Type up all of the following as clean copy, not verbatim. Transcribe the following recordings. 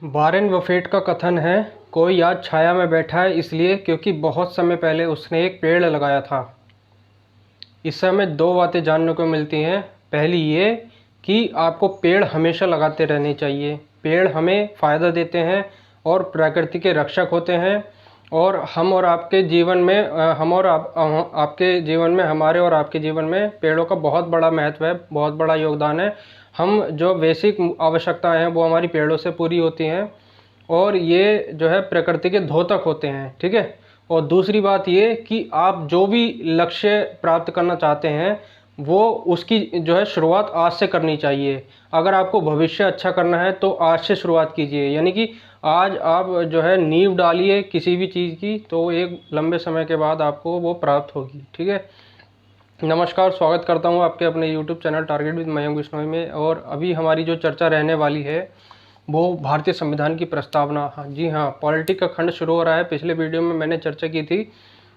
Warren Buffett का कथन है, कोई आज छाया में बैठा है इसलिए क्योंकि बहुत समय पहले उसने एक पेड़ लगाया था। इससे हमें दो बातें जानने को मिलती हैं। पहली ये कि आपको पेड़ हमेशा लगाते रहने चाहिए। पेड़ हमें फ़ायदा देते हैं और प्रकृति के रक्षक होते हैं, और हम और आपके जीवन में आपके जीवन में, हमारे और आपके जीवन में पेड़ों का बहुत बड़ा महत्व है, बहुत बड़ा योगदान है। हम जो बेसिक आवश्यकताएं हैं वो हमारी पेड़ों से पूरी होती हैं, और ये जो है प्रकृति के द्योतक होते हैं, ठीक है। और दूसरी बात ये कि आप जो भी लक्ष्य प्राप्त करना चाहते हैं वो उसकी जो है शुरुआत आज से करनी चाहिए। अगर आपको भविष्य अच्छा करना है तो आज से शुरुआत कीजिए, यानी कि आज आप जो है नींव डालिए किसी भी चीज़ की, तो एक लंबे समय के बाद आपको वो प्राप्त होगी, ठीक है। नमस्कार, स्वागत करता हूँ आपके अपने YouTube channel target with Mayank Bishnoi में। और अभी हमारी जो चर्चा रहने वाली है वो भारतीय संविधान की प्रस्तावना। हाँ जी हाँ, पॉलिटिक्स का खंड शुरू हो रहा है। पिछले वीडियो में मैंने चर्चा की थी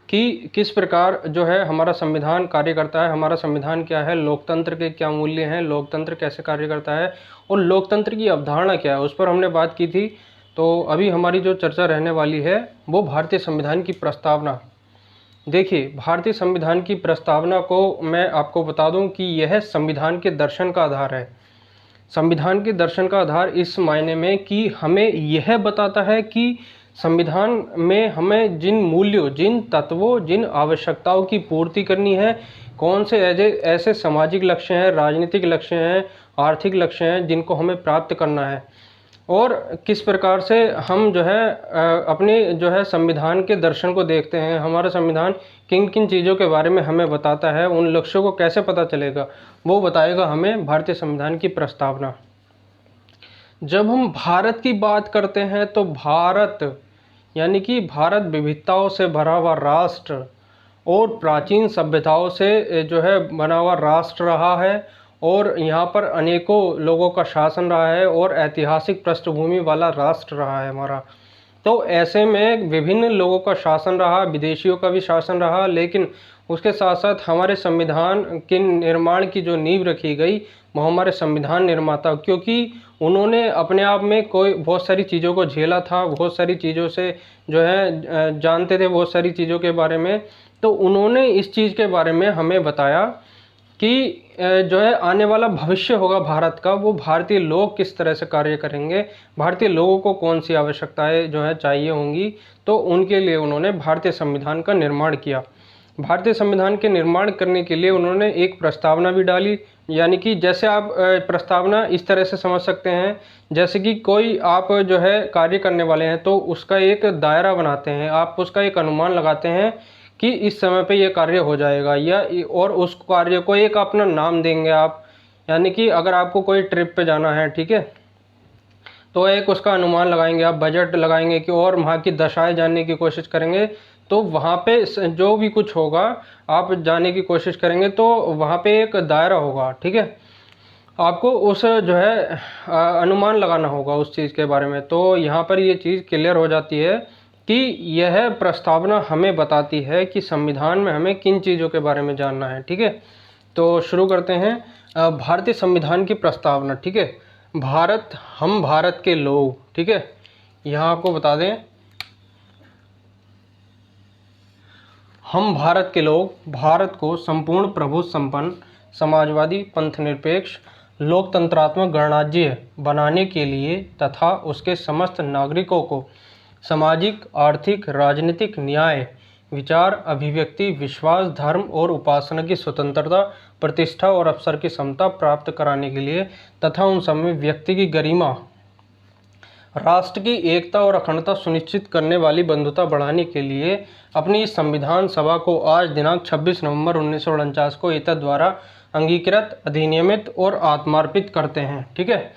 कि किस प्रकार जो है हमारा संविधान कार्य करता है, हमारा संविधान क्या है, लोकतंत्र के क्या मूल्य हैं, लोकतंत्र कैसे कार्य करता है और लोकतंत्र की अवधारणा क्या है, उस पर हमने बात की थी। तो अभी हमारी जो चर्चा रहने वाली है वो भारतीय संविधान की प्रस्तावना। देखिए, भारतीय संविधान की प्रस्तावना को मैं आपको बता दूं कि यह संविधान के दर्शन का आधार है। संविधान के दर्शन का आधार इस मायने में कि हमें यह बताता है कि संविधान में हमें जिन मूल्यों, जिन तत्वों, जिन आवश्यकताओं की पूर्ति करनी है, कौन से ऐसे सामाजिक लक्ष्य हैं, राजनीतिक लक्ष्य हैं, आर्थिक लक्ष्य हैं जिनको हमें प्राप्त करना है, और किस प्रकार से हम जो है अपने जो है संविधान के दर्शन को देखते हैं। हमारा संविधान किन किन चीज़ों के बारे में हमें बताता है, उन लक्ष्यों को कैसे पता चलेगा, वो बताएगा हमें भारतीय संविधान की प्रस्तावना। जब हम भारत की बात करते हैं तो भारत यानी कि भारत विविधताओं से भरा हुआ राष्ट्र और प्राचीन सभ्यताओं से जो है बना हुआ राष्ट्र रहा है, और यहाँ पर अनेकों लोगों का शासन रहा है और ऐतिहासिक पृष्ठभूमि वाला राष्ट्र रहा है हमारा। तो ऐसे में विभिन्न लोगों का शासन रहा, विदेशियों का भी शासन रहा, लेकिन उसके साथ साथ हमारे संविधान के निर्माण की जो नींव रखी गई वो हमारे संविधान निर्माता, क्योंकि उन्होंने अपने आप में कोई बहुत सारी चीज़ों को झेला था, बहुत सारी चीज़ों से जो है जानते थे, बहुत सारी चीज़ों के बारे में। तो उन्होंने इस चीज़ के बारे में हमें बताया कि जो है आने वाला भविष्य होगा भारत का, वो भारतीय लोग किस तरह से कार्य करेंगे, भारतीय लोगों को कौन सी आवश्यकताएं जो है चाहिए होंगी। तो उनके लिए उन्होंने भारतीय संविधान का निर्माण किया। भारतीय संविधान के निर्माण करने के लिए उन्होंने एक प्रस्तावना भी डाली, यानी कि जैसे आप प्रस्तावना इस तरह से समझ सकते हैं, जैसे कि कोई आप जो है कार्य करने वाले हैं तो उसका एक दायरा बनाते हैं, आप उसका एक अनुमान लगाते हैं कि इस समय पे ये कार्य हो जाएगा, या और उस कार्य को एक अपना नाम देंगे आप। यानी कि अगर आपको कोई ट्रिप पे जाना है, ठीक है, तो एक उसका अनुमान लगाएंगे, आप बजट लगाएंगे कि और वहाँ की दशाएं जानने की कोशिश करेंगे। तो वहाँ पे जो भी कुछ होगा आप जाने की कोशिश करेंगे, तो वहाँ पे एक दायरा होगा, ठीक है। आपको उस जो है अनुमान लगाना होगा उस चीज़ के बारे में। तो यहाँ पर ये चीज़ क्लियर हो जाती है कि यह प्रस्तावना हमें बताती है कि संविधान में हमें किन चीज़ों के बारे में जानना है, ठीक है। तो शुरू करते हैं भारतीय संविधान की प्रस्तावना, ठीक है। हम भारत के लोग, ठीक है, यहाँ आपको बता दें, हम भारत के लोग भारत को संपूर्ण प्रभु संपन्न, समाजवादी, पंथनिरपेक्ष, लोकतंत्रात्मक गणराज्य बनाने के लिए तथा उसके समस्त नागरिकों को सामाजिक, आर्थिक, राजनीतिक न्याय, विचार, अभिव्यक्ति, विश्वास, धर्म और उपासना की स्वतंत्रता, प्रतिष्ठा और अवसर की समता प्राप्त कराने के लिए तथा उन सब में व्यक्ति की गरिमा, राष्ट्र की एकता और अखंडता सुनिश्चित करने वाली बंधुता बढ़ाने के लिए अपनी इस संविधान सभा को आज दिनांक 26 नवंबर 1949 को एतद द्वारा अंगीकृत, अधिनियमित और आत्मार्पित करते हैं, ठीक है।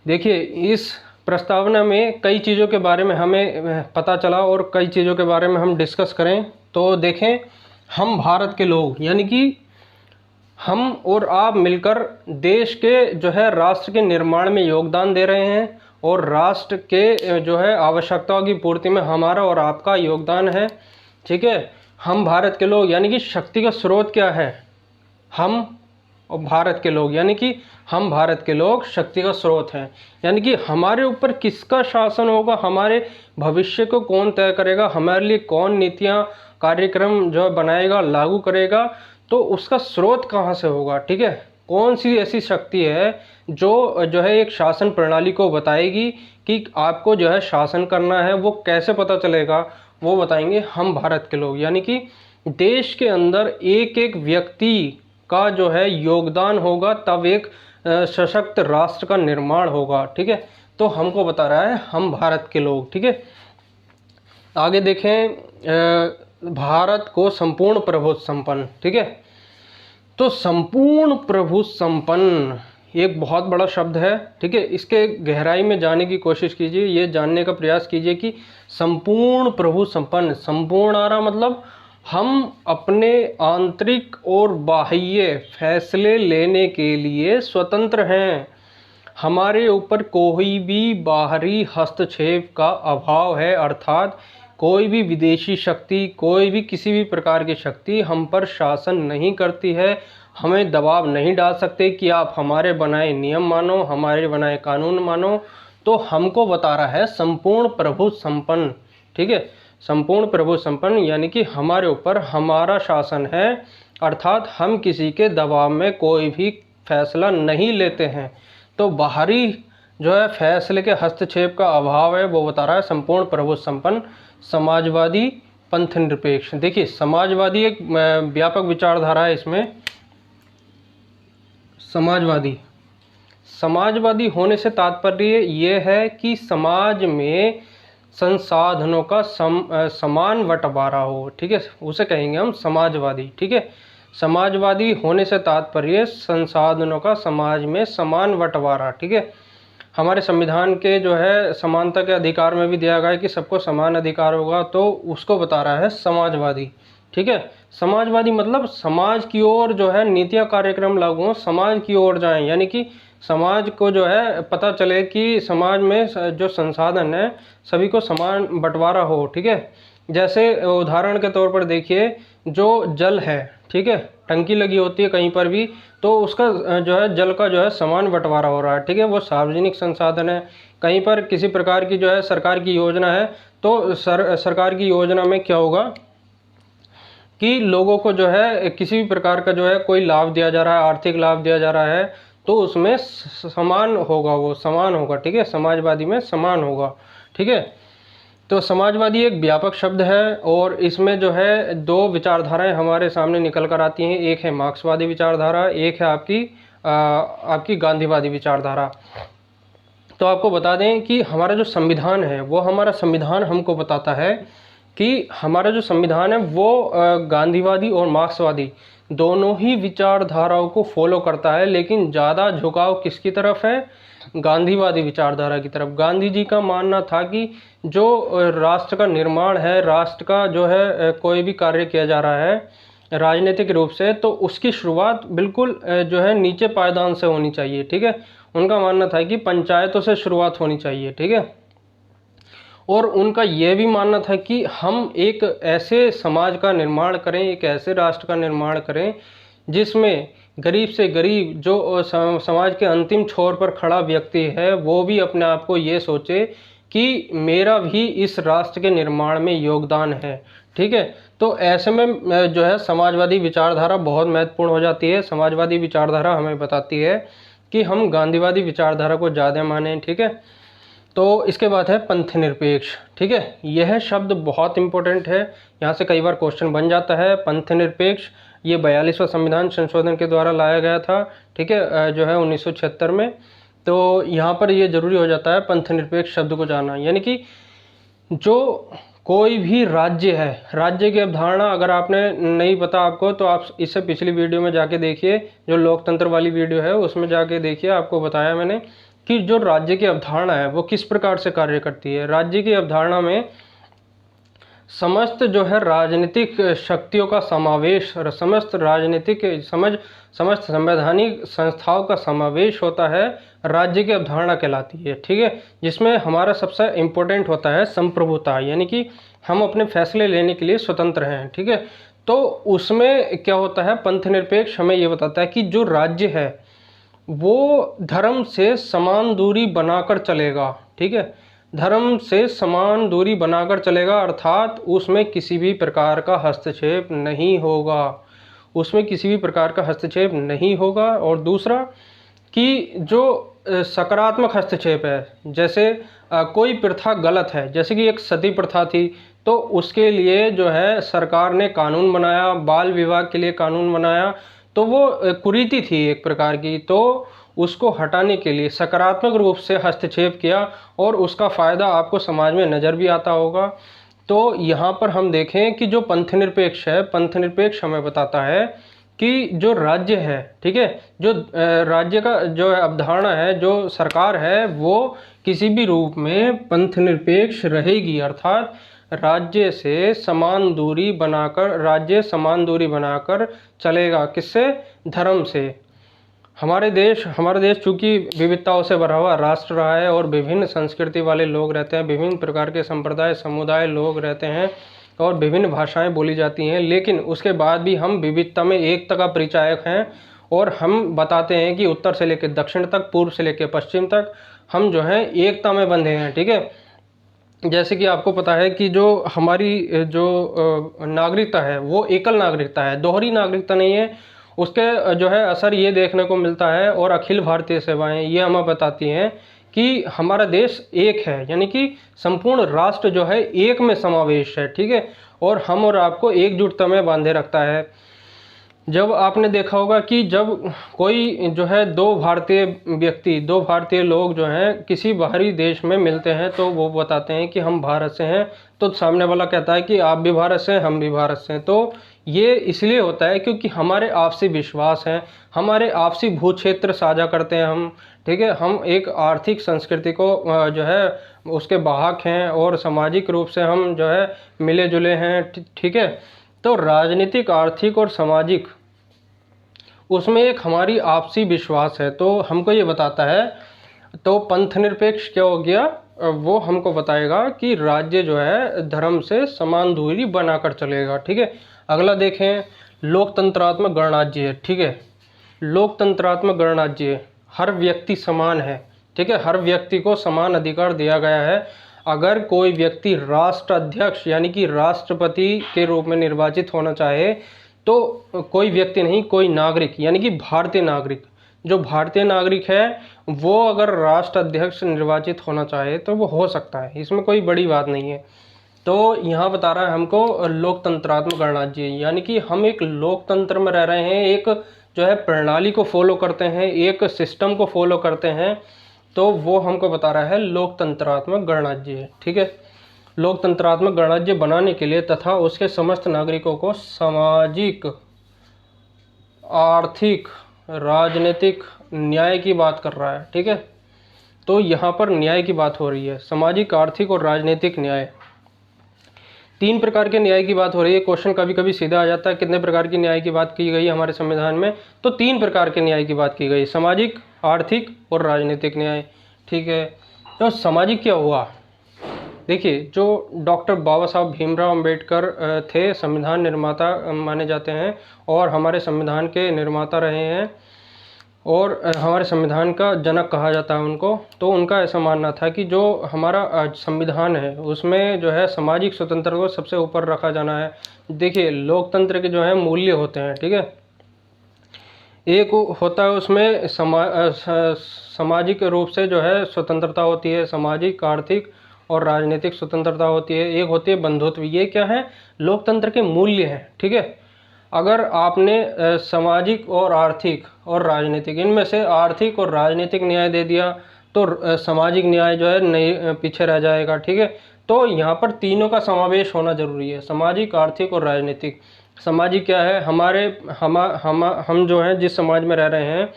देखिए, इस प्रस्तावना में कई चीज़ों के बारे में हमें पता चला और कई चीज़ों के बारे में हम डिस्कस करें तो देखें, हम भारत के लोग यानी कि हम और आप मिलकर देश के जो है राष्ट्र के निर्माण में योगदान दे रहे हैं, और राष्ट्र के जो है आवश्यकताओं की पूर्ति में हमारा और आपका योगदान है, ठीक है। हम भारत के लोग यानी कि शक्ति का स्रोत क्या है, हम और भारत के लोग, यानी कि हम भारत के लोग शक्ति का स्रोत हैं। यानी कि हमारे ऊपर किसका शासन होगा, हमारे भविष्य को कौन तय करेगा, हमारे लिए कौन नीतियाँ कार्यक्रम जो बनाएगा लागू करेगा, तो उसका स्रोत कहाँ से होगा, ठीक है। कौन सी ऐसी शक्ति है जो है एक शासन प्रणाली को बताएगी कि आपको जो है शासन करना है, वो कैसे पता चलेगा, वो बताएंगे हम भारत के लोग। यानी कि देश के अंदर एक एक व्यक्ति का जो है योगदान होगा, तब एक सशक्त राष्ट्र का निर्माण होगा, ठीक है। तो हमको बता रहा है हम भारत के लोग, ठीक है। आगे देखें, भारत को संपूर्ण प्रभुत्व संपन्न, ठीक है। तो संपूर्ण प्रभु संपन्न एक बहुत बड़ा शब्द है, ठीक है। इसके गहराई में जाने की कोशिश कीजिए, ये जानने का प्रयास कीजिए कि संपूर्ण प्रभु संपन्न, संपूर्ण आ रहा मतलब हम अपने आंतरिक और बाह्य फैसले लेने के लिए स्वतंत्र हैं, हमारे ऊपर कोई भी बाहरी हस्तक्षेप का अभाव है, अर्थात कोई भी विदेशी शक्ति, कोई भी किसी भी प्रकार की शक्ति हम पर शासन नहीं करती है, हमें दबाव नहीं डाल सकते कि आप हमारे बनाए नियम मानो, हमारे बनाए कानून मानो। तो हमको बता रहा है संपूर्ण प्रभु संपन्न, ठीक है। संपूर्ण प्रभु संपन्न यानी कि हमारे ऊपर हमारा शासन है, अर्थात हम किसी के दबाव में कोई भी फैसला नहीं लेते हैं। तो बाहरी जो है फैसले के हस्तक्षेप का अभाव है, वो बता रहा है संपूर्ण प्रभु संपन्न। समाजवादी पंथ निरपेक्ष, देखिए समाजवादी एक व्यापक विचारधारा है। इसमें समाजवादी होने से तात्पर्य ये है कि समाज में संसाधनों का समान बंटवारा हो, ठीक है, उसे कहेंगे हम समाजवादी, ठीक है। समाजवादी होने से तात्पर्य संसाधनों का समाज में समान बंटवारा, ठीक है। हमारे संविधान के जो है समानता के अधिकार में भी दिया गया है कि सबको समान अधिकार होगा, तो उसको बता रहा है समाजवादी, ठीक है। समाजवादी मतलब समाज की ओर जो है नीतियाँ कार्यक्रम लागू हों, समाज की ओर जाएं, यानी कि समाज को जो है पता चले कि समाज में जो संसाधन है सभी को समान बंटवारा हो, ठीक है। जैसे उदाहरण के तौर पर देखिए, जो जल है, ठीक है, टंकी लगी होती है कहीं पर भी, तो उसका जो है जल का जो है समान बंटवारा हो रहा है, ठीक है, वो सार्वजनिक संसाधन है। कहीं पर किसी प्रकार की जो है सरकार की योजना है, तो सरकार की योजना में क्या होगा कि लोगों को जो है किसी भी प्रकार का जो है कोई लाभ दिया जा रहा है, आर्थिक लाभ दिया जा रहा है, तो उसमें समान होगा, वो समान होगा, ठीक है। समाजवादी में समान होगा, ठीक है। तो समाजवादी एक व्यापक शब्द है और इसमें जो है दो विचारधाराएं हमारे सामने निकल कर आती हैं, एक है मार्क्सवादी विचारधारा, एक है आपकी गांधीवादी विचारधारा। तो आपको बता दें कि हमारा जो संविधान है, वो हमारा संविधान हमको बताता है कि हमारा जो संविधान है वो गांधीवादी और मार्क्सवादी दोनों ही विचारधाराओं को फॉलो करता है, लेकिन ज़्यादा झुकाव किसकी तरफ है, गांधीवादी विचारधारा की तरफ। गांधी जी का मानना था कि जो राष्ट्र का निर्माण है, राष्ट्र का जो है कोई भी कार्य किया जा रहा है राजनीतिक रूप से, तो उसकी शुरुआत बिल्कुल जो है नीचे पायदान से होनी चाहिए, ठीक है। उनका मानना था कि पंचायतों से शुरुआत होनी चाहिए, ठीक है। और उनका यह भी मानना था कि हम एक ऐसे समाज का निर्माण करें, एक ऐसे राष्ट्र का निर्माण करें जिसमें गरीब से गरीब जो समाज के अंतिम छोर पर खड़ा व्यक्ति है, वो भी अपने आप को ये सोचे कि मेरा भी इस राष्ट्र के निर्माण में योगदान है, ठीक है। तो ऐसे में जो है समाजवादी विचारधारा बहुत महत्वपूर्ण हो जाती है। समाजवादी विचारधारा हमें बताती है कि हम गांधीवादी विचारधारा को ज़्यादा मानें, ठीक है। तो इसके बाद है पंथ निरपेक्ष, ठीक है। यह शब्द बहुत इंपॉर्टेंट है, यहाँ से कई बार क्वेश्चन बन जाता है। पंथ निरपेक्ष ये 42वां संविधान संशोधन के द्वारा लाया गया था, ठीक है, जो है 1976 में। तो यहाँ पर ये जरूरी हो जाता है पंथ निरपेक्ष शब्द को जानना, यानी कि जो कोई भी राज्य है, राज्य की अवधारणा अगर आपने नहीं पता आपको, तो आप इससे पिछली वीडियो में जाके देखिए, जो लोकतंत्र वाली वीडियो है उसमें जाके देखिए, आपको बताया मैंने कि जो राज्य की अवधारणा है वो किस प्रकार से कार्य करती है। राज्य की अवधारणा में समस्त जो है राजनीतिक शक्तियों का समावेश और समस्त संवैधानिक संस्थाओं का समावेश होता है, राज्य की अवधारणा कहलाती है, ठीक है। जिसमें हमारा सबसे इम्पोर्टेंट होता है संप्रभुता, यानी कि हम अपने फैसले लेने के लिए स्वतंत्र हैं, ठीक है। तो उसमें क्या होता है, पंथ निरपेक्ष हमें ये बताता है कि जो राज्य है वो धर्म से समान दूरी बनाकर चलेगा। ठीक है, धर्म से समान दूरी बनाकर चलेगा, अर्थात उसमें किसी भी प्रकार का हस्तक्षेप नहीं होगा, उसमें किसी भी प्रकार का हस्तक्षेप नहीं होगा। और दूसरा कि जो सकारात्मक हस्तक्षेप है, जैसे कोई प्रथा गलत है, जैसे कि एक सती प्रथा थी, तो उसके लिए जो है सरकार ने कानून बनाया, बाल विवाह के लिए कानून बनाया, तो वो कुरीति थी एक प्रकार की, तो उसको हटाने के लिए सकारात्मक रूप से हस्तक्षेप किया और उसका फ़ायदा आपको समाज में नज़र भी आता होगा। तो यहाँ पर हम देखें कि जो पंथ निरपेक्ष है, पंथ निरपेक्ष हमें बताता है कि जो राज्य है, ठीक है, जो राज्य का जो अवधारणा है, जो सरकार है, वो किसी भी रूप में पंथ निरपेक्ष रहेगी, अर्थात राज्य से समान दूरी बनाकर, राज्य समान दूरी बनाकर चलेगा। किससे? धर्म से। हमारा देश चूँकि विविधताओं से भरा हुआ राष्ट्र रहा है और विभिन्न संस्कृति वाले लोग रहते हैं, विभिन्न प्रकार के संप्रदाय समुदाय लोग रहते हैं और विभिन्न भाषाएं बोली जाती हैं, लेकिन उसके बाद भी हम विविधता में एकता का परिचायक हैं। और हम बताते हैं कि उत्तर से लेकर दक्षिण तक, पूर्व से लेकर पश्चिम तक हम जो हैं एकता में बंधे हैं। ठीक है, जैसे कि आपको पता है कि जो हमारी जो नागरिकता है वो एकल नागरिकता है, दोहरी नागरिकता नहीं है। उसके जो है असर ये देखने को मिलता है, और अखिल भारतीय सेवाएं ये हमें बताती हैं कि हमारा देश एक है, यानी कि संपूर्ण राष्ट्र जो है एक में समावेश है। ठीक है, और हम और आपको एकजुटता में बांधे रखता है। जब आपने देखा होगा कि जब कोई जो है दो भारतीय लोग जो हैं किसी बाहरी देश में मिलते हैं, तो वो बताते हैं कि हम भारत से हैं, तो सामने वाला कहता है कि आप भी भारत से हैं, हम भी भारत से हैं। तो ये इसलिए होता है क्योंकि हमारे आपसी विश्वास हैं, हमारे आपसी भू क्षेत्र साझा करते हैं हम। ठीक है, हम एक आर्थिक संस्कृति को जो है उसके वाहक हैं, और सामाजिक रूप से हम जो है मिले जुले हैं। ठीक है, तो राजनीतिक, आर्थिक और सामाजिक उसमें एक हमारी आपसी विश्वास है, तो हमको ये बताता है। तो पंथ निरपेक्ष क्या हो गया, वो हमको बताएगा कि राज्य जो है धर्म से समान दूरी बनाकर चलेगा। ठीक है, अगला देखें, लोकतंत्रात्मक गणराज्य है। ठीक है, लोकतंत्रात्मक गणराज्य, हर व्यक्ति समान है। ठीक है, हर व्यक्ति को समान अधिकार दिया गया है। अगर कोई व्यक्ति राष्ट्राध्यक्ष यानी कि राष्ट्रपति के रूप में निर्वाचित होना चाहे, तो कोई व्यक्ति नहीं, कोई नागरिक यानी कि भारतीय नागरिक, जो भारतीय नागरिक है वो अगर राष्ट्राध्यक्ष निर्वाचित होना चाहे तो वो हो सकता है, इसमें कोई बड़ी बात नहीं है। तो यहाँ बता रहा है हमको लोकतंत्रात्मक गणराज्य, यानी कि हम एक लोकतंत्र में रह रहे हैं, एक जो है प्रणाली को फॉलो करते हैं, एक सिस्टम को फॉलो करते हैं, तो वो हमको बता रहा है लोकतंत्रात्मक गणराज्य। ठीक है, लोकतंत्रात्मक गणराज्य बनाने के लिए तथा उसके समस्त नागरिकों को सामाजिक, आर्थिक, राजनीतिक न्याय की बात कर रहा है। ठीक है, तो यहाँ पर न्याय की बात हो रही है, सामाजिक, आर्थिक और राजनीतिक न्याय। तीन प्रकार के न्याय की बात हो रही है। क्वेश्चन कभी कभी सीधा आ जाता है, कितने प्रकार की न्याय की बात की गई हमारे संविधान में, तो तीन प्रकार के न्याय की बात की गई, सामाजिक, आर्थिक और राजनीतिक न्याय। ठीक है, तो सामाजिक क्या हुआ, देखिए, जो डॉक्टर बाबा साहब भीमराव अंबेडकर थे, संविधान निर्माता माने जाते हैं और हमारे संविधान के निर्माता रहे हैं, और हमारे संविधान का जनक कहा जाता है उनको। तो उनका ऐसा मानना था कि जो हमारा संविधान है उसमें जो है सामाजिक स्वतंत्रता को सबसे ऊपर रखा जाना है। देखिए, लोकतंत्र के जो है मूल्य होते हैं। ठीक है, एक होता है उसमें सामाजिक रूप से जो है स्वतंत्रता होती है, सामाजिक, आर्थिक और राजनीतिक स्वतंत्रता होती है। एक होती है बंधुत्व। ये क्या है, लोकतंत्र के मूल्य हैं। ठीक है, अगर आपने सामाजिक और आर्थिक और राजनीतिक, इनमें से आर्थिक और राजनीतिक न्याय दे दिया तो सामाजिक न्याय जो है नहीं, पीछे रह जाएगा। ठीक है, तो यहाँ पर तीनों का समावेश होना जरूरी है, सामाजिक, आर्थिक और राजनीतिक। सामाजिक क्या है, हम जो हैं जिस समाज में रह रहे हैं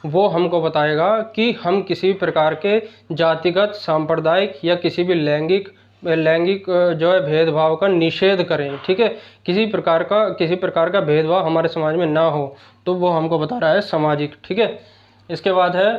वो हमको बताएगा कि हम किसी प्रकार के जातिगत, सांप्रदायिक या किसी भी लैंगिक जो है भेदभाव का निषेध करें। ठीक है, किसी प्रकार का भेदभाव हमारे समाज में ना हो, तो वो हमको बता रहा है सामाजिक। ठीक है, इसके बाद है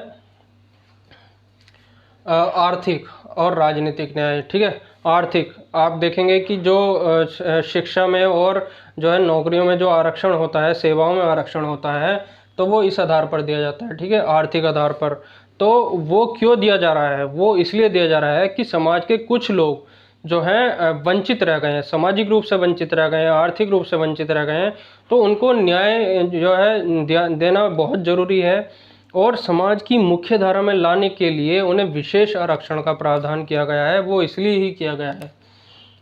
आर्थिक और राजनीतिक न्याय। ठीक है, आर्थिक, आप देखेंगे कि जो शिक्षा में और जो है नौकरियों में जो आरक्षण होता है, सेवाओं में आरक्षण होता है, तो वो इस आधार पर दिया जाता है। ठीक है, आर्थिक आधार पर। तो वो क्यों दिया जा रहा है? वो इसलिए दिया जा रहा है कि समाज के कुछ लोग जो हैं वंचित रह गए हैं, सामाजिक रूप से वंचित रह गए हैं, आर्थिक रूप से वंचित रह गए हैं, तो उनको न्याय जो है देना बहुत ज़रूरी है। और समाज की मुख्य धारा में लाने के लिए उन्हें विशेष आरक्षण का प्रावधान किया गया है, वो इसलिए ही किया गया है।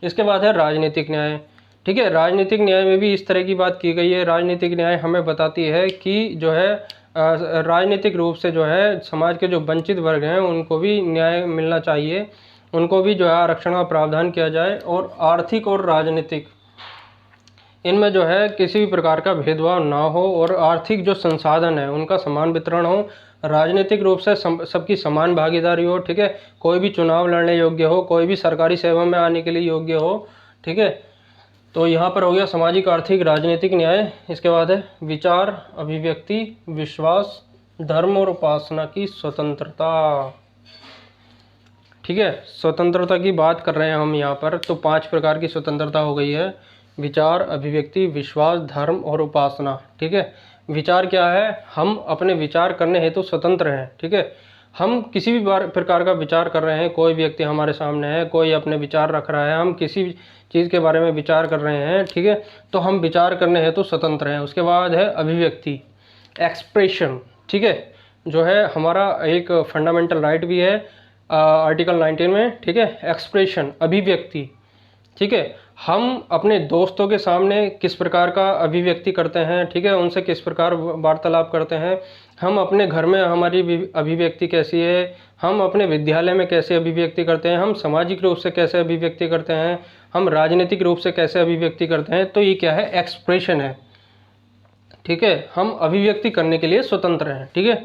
इसके बाद है राजनीतिक न्याय। ठीक है, राजनीतिक न्याय में भी इस तरह की बात की गई है। राजनीतिक न्याय हमें बताती है कि जो है राजनीतिक रूप से जो है समाज के जो वंचित वर्ग हैं उनको भी न्याय मिलना चाहिए, उनको भी जो है आरक्षण का प्रावधान किया जाए। और आर्थिक और राजनीतिक, इनमें जो है किसी भी प्रकार का भेदभाव ना हो और आर्थिक जो संसाधन है उनका समान वितरण हो, राजनीतिक रूप से सबकी समान भागीदारी हो। ठीक है, कोई भी चुनाव लड़ने योग्य हो, कोई भी सरकारी सेवा में आने के लिए योग्य हो। ठीक है, तो यहाँ पर हो गया सामाजिक, आर्थिक, राजनीतिक न्याय। इसके बाद है विचार, अभिव्यक्ति, विश्वास, धर्म और उपासना की स्वतंत्रता। ठीक है, स्वतंत्रता की बात कर रहे हैं हम यहाँ पर, तो 5 प्रकार की स्वतंत्रता हो गई है: विचार, अभिव्यक्ति, विश्वास, धर्म और उपासना। ठीक है, विचार क्या है? हम अपने विचार करने हेतु स्वतंत्र हैं। ठीक है, हम किसी भी प्रकार का विचार कर रहे हैं, कोई व्यक्ति हमारे सामने है, कोई अपने विचार रख रहा है, हम किसी भी चीज़ के बारे में विचार कर रहे हैं। ठीक है, तो हम विचार करने हेतु स्वतंत्र हैं। उसके बाद है अभिव्यक्ति, एक्सप्रेशन। ठीक है, जो है हमारा एक फंडामेंटल राइट भी है आर्टिकल 19 में। ठीक है, एक्सप्रेशन, अभिव्यक्ति। ठीक है, हम अपने दोस्तों के सामने किस प्रकार का अभिव्यक्ति करते हैं, ठीक है, उनसे किस प्रकार वार्तालाप करते हैं, हम अपने घर में हमारी अभिव्यक्ति कैसी है, हम अपने विद्यालय में कैसे अभिव्यक्ति करते हैं, हम सामाजिक रूप से कैसे अभिव्यक्ति करते हैं, हम राजनीतिक रूप से कैसे अभिव्यक्ति करते हैं, तो ये क्या है? एक्सप्रेशन है। ठीक है, हम अभिव्यक्ति करने के लिए स्वतंत्र हैं। ठीक है,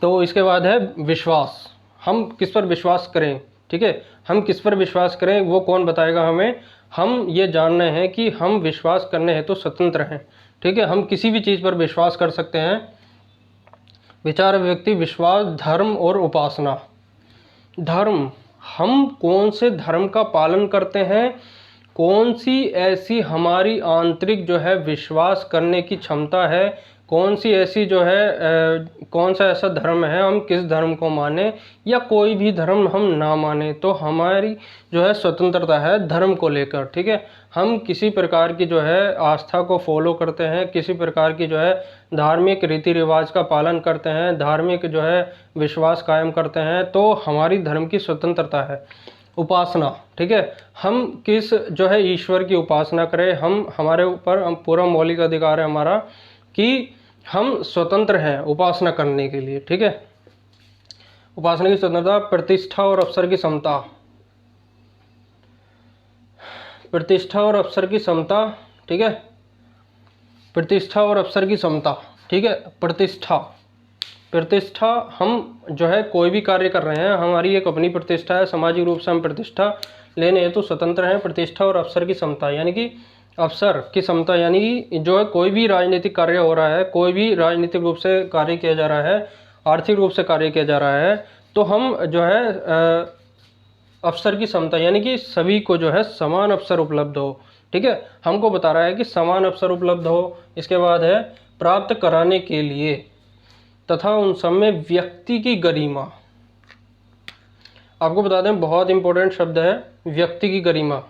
तो इसके बाद है विश्वास, हम किस पर विश्वास करें। ठीक है, हम किस पर विश्वास करें वो कौन बताएगा हमें? हम ये जान रहे हैं कि हम विश्वास करने हेतु स्वतंत्र हैं। ठीक है, हम किसी भी चीज़ पर विश्वास कर सकते हैं। विचार, अभिव्यक्ति, विश्वास, धर्म और उपासना। धर्म, हम कौन से धर्म का पालन करते हैं, कौन सी ऐसी हमारी आंतरिक जो है विश्वास करने की क्षमता है, कौन सी ऐसी जो है कौन सा ऐसा धर्म है, हम किस धर्म को माने या कोई भी धर्म हम ना माने, तो हमारी जो है स्वतंत्रता है धर्म को लेकर। ठीक है, हम किसी प्रकार की जो है आस्था को फॉलो करते हैं, किसी प्रकार की जो है धार्मिक रीति रिवाज का पालन करते हैं, धार्मिक जो है विश्वास कायम करते हैं, तो हमारी धर्म की स्वतंत्रता है। उपासना, ठीक है, हम किस जो है ईश्वर की उपासना करें, हम हमारे ऊपर पूरा मौलिक अधिकार है हमारा कि हम स्वतंत्र हैं उपासना करने के लिए। ठीक है, उपासना की स्वतंत्रता। प्रतिष्ठा और अवसर की समता, प्रतिष्ठा और अवसर की समता। ठीक है, प्रतिष्ठा और अवसर की समता। ठीक है, प्रतिष्ठा, प्रतिष्ठा, हम जो है कोई भी कार्य कर रहे हैं, हमारी एक अपनी प्रतिष्ठा है, सामाजिक रूप से हम प्रतिष्ठा लेने हेतु स्वतंत्र हैं। प्रतिष्ठा और अवसर की समता, यानी कि अवसर की समता, यानी कि जो है कोई भी राजनीतिक कार्य हो रहा है, कोई भी राजनीतिक रूप से कार्य किया जा रहा है, आर्थिक रूप से कार्य किया जा रहा है, तो हम जो है अवसर की समता, यानी कि सभी को जो है समान अवसर उपलब्ध हो। ठीक है, हमको बता रहा है कि समान अवसर उपलब्ध हो। इसके बाद है प्राप्त कराने के लिए तथा उन सब में व्यक्ति की गरिमा। आपको बता दें, बहुत इंपॉर्टेंट शब्द है व्यक्ति की गरिमा।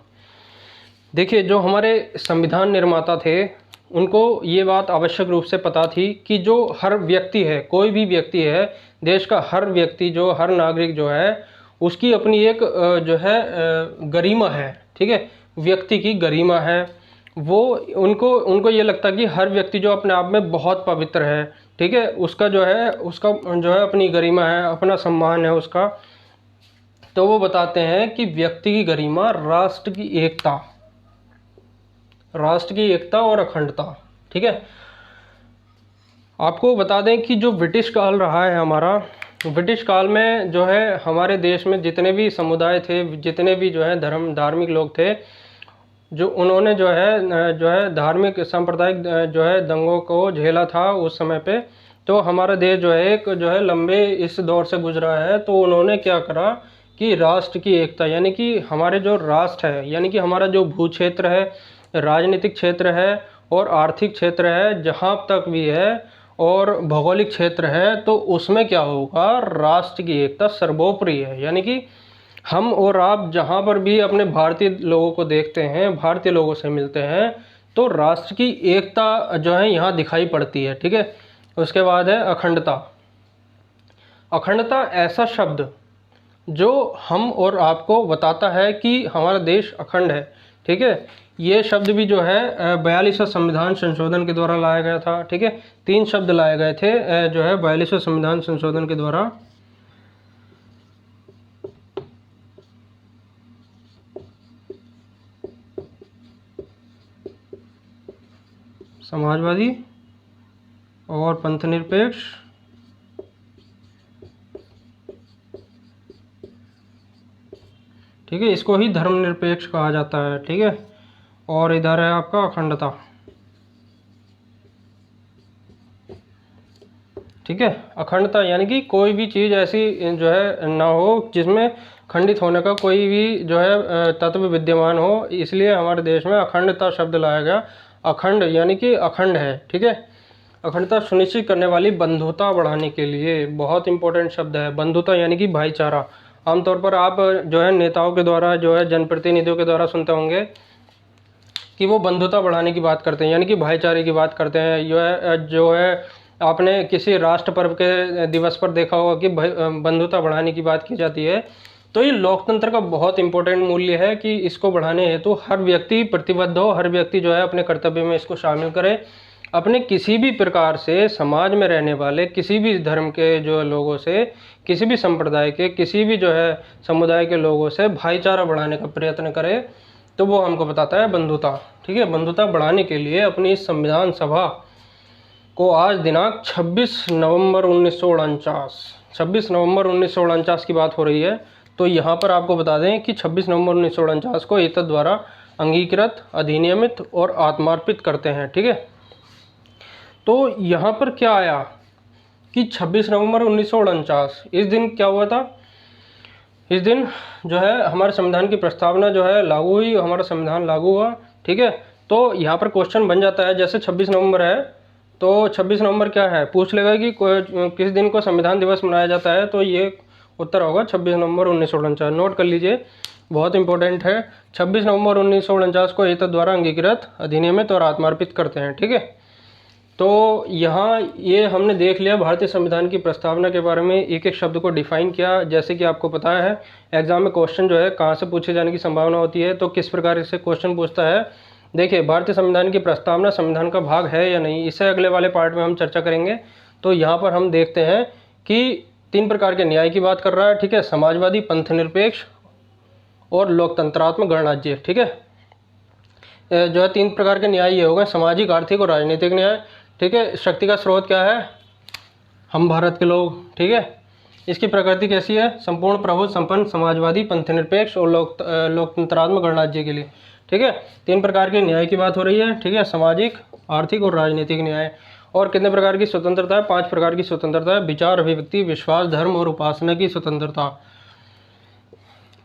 देखिए, जो हमारे संविधान निर्माता थे उनको ये बात आवश्यक रूप से पता थी कि जो हर व्यक्ति है, कोई भी व्यक्ति है, देश का हर व्यक्ति, जो हर नागरिक जो है, उसकी अपनी एक जो है गरिमा है। ठीक है, व्यक्ति की गरिमा है। वो उनको ये लगता है कि हर व्यक्ति जो अपने आप में बहुत पवित्र है। ठीक है, उसका जो है अपनी गरिमा है, अपना सम्मान है उसका। तो वो बताते हैं कि व्यक्ति की गरिमा, राष्ट्र की एकता, राष्ट्र की एकता और अखंडता। ठीक है, आपको बता दें कि जो ब्रिटिश काल रहा है हमारा, ब्रिटिश काल में जो है हमारे देश में जितने भी समुदाय थे, जितने भी जो है धार्मिक लोग थे, जो उन्होंने जो है धार्मिक सांप्रदायिक जो है दंगों को झेला था उस समय पे, तो हमारा देश जो है एक जो है लंबे इस दौर से गुजरा है। तो उन्होंने क्या करा कि राष्ट्र की एकता, यानी कि हमारे जो राष्ट्र है, यानी कि हमारा जो भू क्षेत्र है, राजनीतिक क्षेत्र है और आर्थिक क्षेत्र है, जहाँ तक भी है और भौगोलिक क्षेत्र है, तो उसमें क्या होगा, राष्ट्र की एकता सर्वोपरि है। यानी कि हम और आप जहाँ पर भी अपने भारतीय लोगों को देखते हैं, भारतीय लोगों से मिलते हैं, तो राष्ट्र की एकता जो है यहाँ दिखाई पड़ती है। ठीक है। उसके बाद है अखंडता। अखंडता ऐसा शब्द जो हम और आपको बताता है कि हमारा देश अखंड है। ठीक है। ये शब्द भी जो है 42वें संविधान संशोधन के द्वारा लाया गया था। ठीक है। 3 शब्द लाए गए थे जो है 42वें संविधान संशोधन के द्वारा। समाजवादी और पंथनिरपेक्ष, ठीक है, इसको ही धर्मनिरपेक्ष कहा जाता है। ठीक है। और इधर है आपका अखंडता। ठीक है। अखंडता यानी कि कोई भी चीज़ ऐसी जो है ना हो जिसमें खंडित होने का कोई भी जो है तत्व विद्यमान हो, इसलिए हमारे देश में अखंडता शब्द लाया गया। अखंड यानी कि अखंड है। ठीक है। अखंडता सुनिश्चित करने वाली बंधुता बढ़ाने के लिए, बहुत इंपॉर्टेंट शब्द है बंधुता, यानी कि भाईचारा। आमतौर पर आप जो है नेताओं के द्वारा, जो है जनप्रतिनिधियों के द्वारा सुनते होंगे कि वो बंधुता बढ़ाने की बात करते हैं, यानी कि भाईचारे की बात करते हैं। जो है आपने किसी राष्ट्र पर्व के दिवस पर देखा होगा कि बंधुता बढ़ाने की बात की जाती है। तो ये लोकतंत्र का बहुत इंपॉर्टेंट मूल्य है कि इसको बढ़ाने हेतु हर व्यक्ति प्रतिबद्ध हो, हर व्यक्ति जो है अपने कर्तव्य में इसको शामिल करे। अपने किसी भी प्रकार से समाज में रहने वाले किसी भी धर्म के जो लोगों से, किसी भी संप्रदाय के, किसी भी जो है समुदाय के लोगों से भाईचारा बढ़ाने का प्रयत्न करे, तो वो हमको बताता है बंधुता। ठीक है। बंधुता बढ़ाने के लिए अपनी संविधान सभा को आज दिनांक 26 नवंबर 1949 की बात हो रही है। तो यहाँ पर आपको बता दें कि 26 नवंबर 1949 को एतद द्वारा अंगीकृत, अधिनियमित और आत्मार्पित करते हैं। ठीक है। तो यहाँ पर क्या आया कि 26 नवंबर 1949 इस दिन क्या हुआ था, इस दिन जो है हमारे संविधान की प्रस्तावना जो है लागू हुई, हमारा संविधान लागू हुआ। ठीक है। तो यहाँ पर क्वेश्चन बन जाता है, जैसे 26 नवंबर है तो 26 नवंबर क्या है, पूछ लेगा कि किस दिन को संविधान दिवस मनाया जाता है, तो ये उत्तर होगा 26 नवंबर 1949। नोट कर लीजिए, बहुत इंपॉर्टेंट है। 26 नवंबर 1949 को एतद द्वारा अंगीकृत, अधिनियमित और आत्मार्पित करते हैं। ठीक है। तो यहाँ ये हमने देख लिया भारतीय संविधान की प्रस्तावना के बारे में, एक एक शब्द को डिफाइन किया। जैसे कि आपको पता है एग्जाम में क्वेश्चन जो है कहाँ से पूछे जाने की संभावना होती है, तो किस प्रकार से क्वेश्चन पूछता है। देखिए, भारतीय संविधान की प्रस्तावना संविधान का भाग है या नहीं, इसे अगले वाले पार्ट में हम चर्चा करेंगे। तो यहाँ पर हम देखते हैं कि 3 प्रकार के न्याय की बात कर रहा है। ठीक है। समाजवादी, पंथनिरपेक्ष और लोकतंत्रात्मक गणराज्य। ठीक है। जो है 3 प्रकार के न्याय ये हो गए, सामाजिक, आर्थिक और राजनीतिक न्याय। ठीक है। शक्ति का स्रोत क्या है, हम भारत के लोग। ठीक है। इसकी प्रकृति कैसी है, संपूर्ण प्रभु संपन्न, समाजवादी, पंथनिरपेक्ष और लोकतंत्रात्मक गणराज्य के लिए। ठीक है। 3 प्रकार के न्याय की बात हो रही है। ठीक है। सामाजिक, आर्थिक और राजनीतिक न्याय। और कितने प्रकार की स्वतंत्रता है, 5 प्रकार की स्वतंत्रता है, विचार, अभिव्यक्ति, विश्वास, धर्म और उपासना की स्वतंत्रता।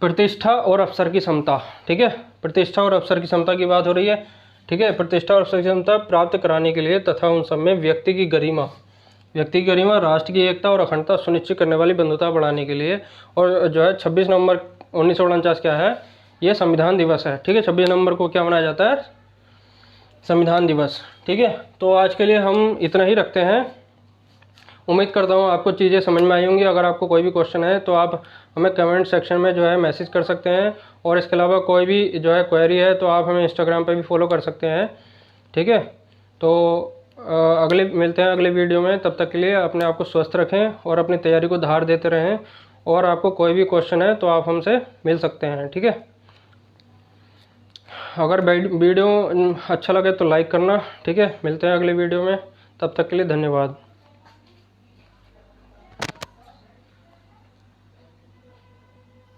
प्रतिष्ठा और अवसर की समता। ठीक है। प्रतिष्ठा और अवसर की समता की बात हो रही है। ठीक है। प्रतिष्ठा और अवसर की समता प्राप्त कराने के लिए तथा उन सब में व्यक्ति की गरिमा, राष्ट्र की एकता और अखंडता सुनिश्चित करने वाली बंधुता बढ़ाने के लिए। और जो है 26 नवंबर 1949 क्या है, ये संविधान दिवस है। ठीक है। 26 नवंबर को क्या मनाया जाता है, संविधान दिवस। ठीक है। तो आज के लिए हम इतना ही रखते हैं। उम्मीद करता हूँ आपको चीज़ें समझ में आई होंगी। अगर आपको कोई भी क्वेश्चन है तो आप हमें कमेंट सेक्शन में जो है मैसेज कर सकते हैं, और इसके अलावा कोई भी जो है क्वेरी है तो आप हमें इंस्टाग्राम पे भी फॉलो कर सकते हैं। ठीक है। तो मिलते हैं अगले वीडियो में। तब तक के लिए अपने आप को स्वस्थ रखें और अपनी तैयारी को धार देते रहें। और आपको कोई भी क्वेश्चन है तो आप हमसे मिल सकते हैं। ठीक है। अगर वीडियो अच्छा लगे तो लाइक करना। ठीक है। मिलते हैं अगले वीडियो में, तब तक के लिए धन्यवाद।